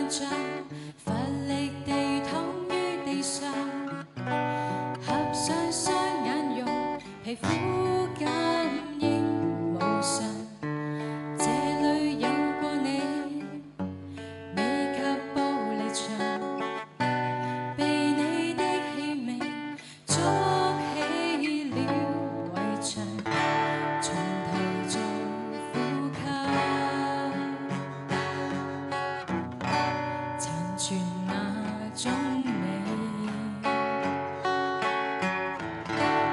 萬丈，乏力地躺於地上，合上雙眼容皮膚感應無常。這裏有過你，你卻玻璃牆，被你的器皿築起了圍牆，從頭做呼吸，殘存那種美，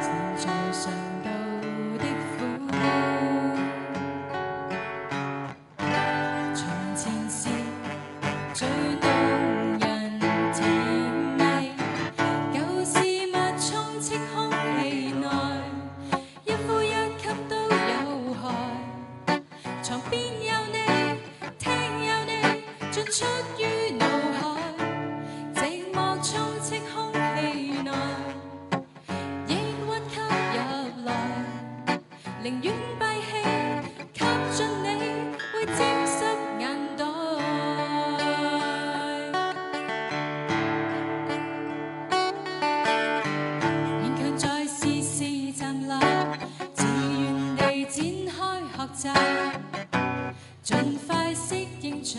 承載上道的苦。從前是最動人甜蜜，舊事物充斥空氣內，一呼一吸都有害。床邊有你，廳有你，進出於腦海，寂寞充斥空氣內，抑鬱吸入來，寧願閉氣吸進你，會沾濕眼袋。勉強再試試站立，自願地展開學習，盡快適應着